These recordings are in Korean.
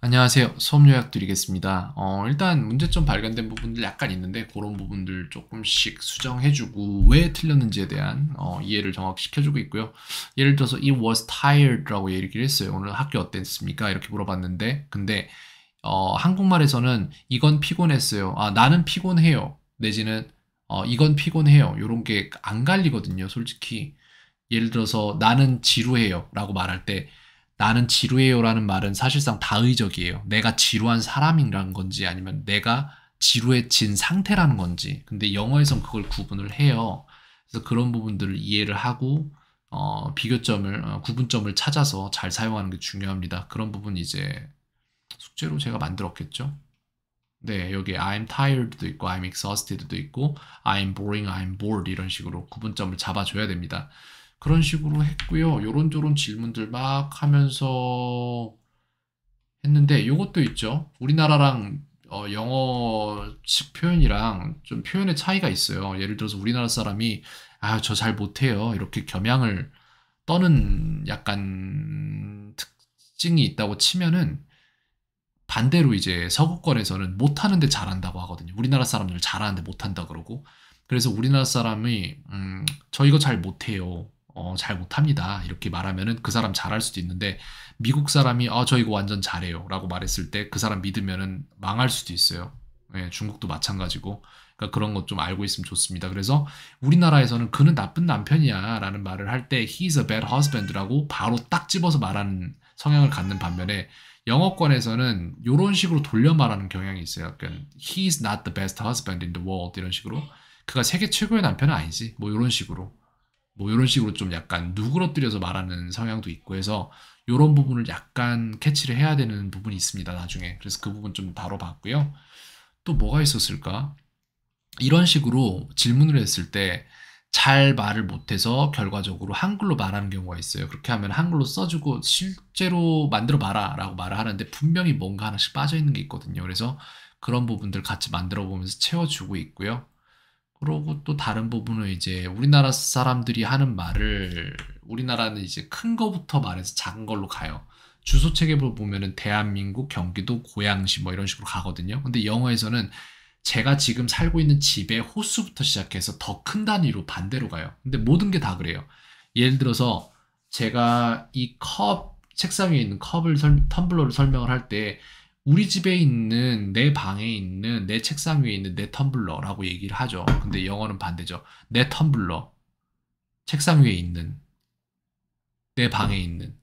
안녕하세요. 수업 요약 드리겠습니다. 일단 문제점 발견된 부분들 약간 있는데 그런 부분들 조금씩 수정해주고 왜 틀렸는지에 대한 이해를 정확히 시켜주고 있고요. 예를 들어서 it was tired라고 얘기를 했어요. 오늘 학교 어땠습니까? 이렇게 물어봤는데 근데 한국말에서는 이건 피곤했어요. 아, 나는 피곤해요. 내지는 이건 피곤해요. 이런 게 안 갈리거든요. 솔직히. 예를 들어서 나는 지루해요 라고 말할 때 나는 지루해요라는 말은 사실상 다의적이에요. 내가 지루한 사람이라는 건지 아니면 내가 지루해진 상태라는 건지. 근데 영어에선 그걸 구분을 해요. 그래서 그런 부분들을 이해를 하고 비교점을 구분점을 찾아서 잘 사용하는 게 중요합니다. 그런 부분 이제 숙제로 제가 만들었겠죠. 네, 여기 I'm tired도 있고 I'm exhausted도 있고 I'm boring, I'm bored 이런 식으로 구분점을 잡아줘야 됩니다. 그런 식으로 했고요. 요런저런 질문들 막 하면서 했는데 요것도 있죠. 우리나라랑 영어식 표현이랑 좀 표현의 차이가 있어요. 예를 들어서 우리나라 사람이 아, 저 잘 못해요. 이렇게 겸양을 떠는 약간 특징이 있다고 치면은 반대로 이제 서구권에서는 못하는데 잘한다고 하거든요. 우리나라 사람들 잘하는데 못한다 그러고. 그래서 우리나라 사람이 저 이거 잘 못해요. 잘 못합니다. 이렇게 말하면은 그 사람 잘할 수도 있는데 미국 사람이 저 이거 완전 잘해요. 라고 말했을 때 그 사람 믿으면은 망할 수도 있어요. 예, 중국도 마찬가지고. 그러니까 그런 것 좀 알고 있으면 좋습니다. 그래서 우리나라에서는 그는 나쁜 남편이야 라는 말을 할 때 he's a bad husband라고 바로 딱 집어서 말하는 성향을 갖는 반면에 영어권에서는 이런 식으로 돌려 말하는 경향이 있어요. 약간 he's not the best husband in the world 이런 식으로 그가 세계 최고의 남편은 아니지. 뭐 이런 식으로 좀 약간 누그러뜨려서 말하는 성향도 있고 해서 이런 부분을 약간 캐치를 해야 되는 부분이 있습니다. 나중에. 그래서 그 부분 좀 다뤄봤고요. 또 뭐가 있었을까? 이런 식으로 질문을 했을 때 잘 말을 못해서 결과적으로 한글로 말하는 경우가 있어요. 그렇게 하면 한글로 써주고 실제로 만들어 봐라 라고 말을 하는데 분명히 뭔가 하나씩 빠져 있는 게 있거든요. 그래서 그런 부분들 같이 만들어 보면서 채워주고 있고요. 그리고 또 다른 부분은 이제 우리나라 사람들이 하는 말을 우리나라는 이제 큰 거부터 말해서 작은 걸로 가요. 주소 책을 보면은 대한민국, 경기도, 고양시 뭐 이런 식으로 가거든요. 근데 영어에서는 제가 지금 살고 있는 집의 호수부터 시작해서 더 큰 단위로 반대로 가요. 근데 모든 게 다 그래요. 예를 들어서 제가 이 책상 위에 있는 텀블러를 설명을 할 때 우리 집에 있는 내 방에 있는 내 책상 위에 있는 내 텀블러라고 얘기를 하죠. 근데 영어는 반대죠. 내 텀블러, 책상 위에 있는, 내 방에 있는,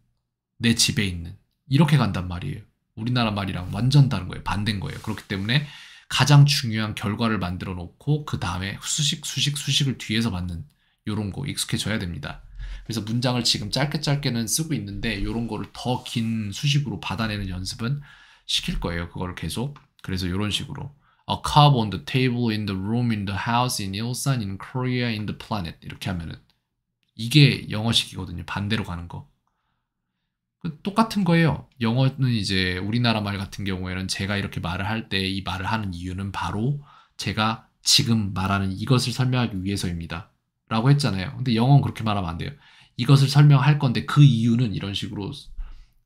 내 집에 있는 이렇게 간단 말이에요. 우리나라 말이랑 완전 다른 거예요. 반대인 거예요. 그렇기 때문에 가장 중요한 결과를 만들어 놓고 그 다음에 수식을 뒤에서 받는 요런 거 익숙해져야 됩니다. 그래서 문장을 지금 짧게 짧게는 쓰고 있는데 요런 거를 더 긴 수식으로 받아내는 연습은 시킬 거예요. 그거를 계속. 그래서 요런 식으로 A cup on the table, in the room, in the house, in Ilsan, in Korea, in the planet 이렇게 하면은 이게 영어식이거든요. 반대로 가는 거. 똑같은 거예요. 영어는 이제 우리나라 말 같은 경우에는 제가 이렇게 말을 할 때 이 말을 하는 이유는 바로 제가 지금 말하는 이것을 설명하기 위해서입니다. 라고 했잖아요. 근데 영어는 그렇게 말하면 안 돼요. 이것을 설명할 건데 그 이유는 이런 식으로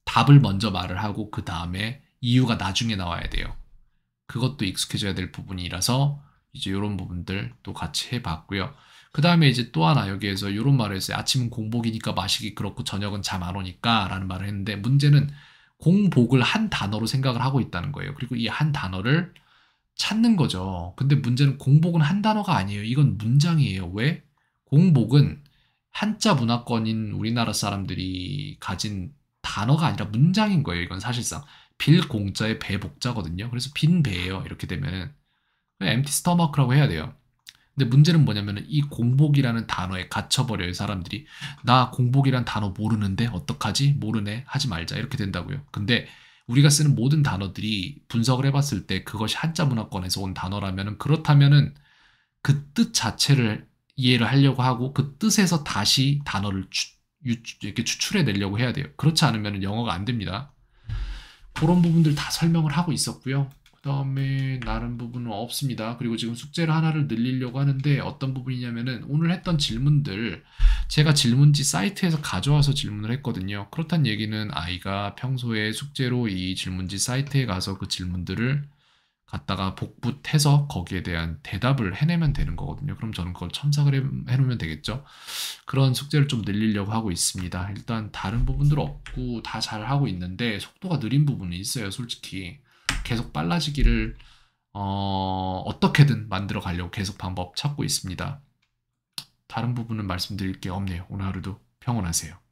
답을 먼저 말을 하고 그 다음에 이유가 나중에 나와야 돼요. 그것도 익숙해져야 될 부분이라서 이제 이런 부분들 또 같이 해봤고요. 그 다음에 이제 또 하나 여기에서 이런 말을 했어요. 아침은 공복이니까 마시기 그렇고 저녁은 잠 안 오니까 라는 말을 했는데 문제는 공복을 한 단어로 생각을 하고 있다는 거예요. 그리고 이 한 단어를 찾는 거죠. 근데 문제는 공복은 한 단어가 아니에요. 이건 문장이에요. 왜? 공복은 한자 문화권인 우리나라 사람들이 가진 단어가 아니라 문장인 거예요. 이건 사실상 빌 공자의 배 복자거든요. 그래서 빈 배예요. 이렇게 되면은 empty stomach라고 해야 돼요. 근데 문제는 뭐냐면은 이 공복이라는 단어에 갇혀버려요, 사람들이. 나 공복이란 단어 모르는데 어떡하지? 모르네. 하지 말자. 이렇게 된다고요. 근데 우리가 쓰는 모든 단어들이 분석을 해봤을 때 그것이 한자 문화권에서 온 단어라면은 그렇다면은 그 뜻 자체를 이해를 하려고 하고 그 뜻에서 다시 단어를 이렇게 추출해 내려고 해야 돼요. 그렇지 않으면 영어가 안 됩니다. 그런 부분들 다 설명을 하고 있었고요. 그 다음에 다른 부분은 없습니다. 그리고 지금 숙제를 하나를 늘리려고 하는데 어떤 부분이냐면은 오늘 했던 질문들 제가 질문지 사이트에서 가져와서 질문을 했거든요. 그렇다는 얘기는 아이가 평소에 숙제로 이 질문지 사이트에 가서 그 질문들을 갖다가 복붙해서 거기에 대한 대답을 해내면 되는 거거든요. 그럼 저는 그걸 첨삭을 해놓으면 되겠죠. 그런 숙제를 좀 늘리려고 하고 있습니다. 일단 다른 부분들 없고 다 잘하고 있는데 속도가 느린 부분이 있어요. 솔직히 계속 빨라지기를 어떻게든 만들어 가려고 계속 방법 찾고 있습니다. 다른 부분은 말씀드릴 게 없네요. 오늘 하루도 평온하세요.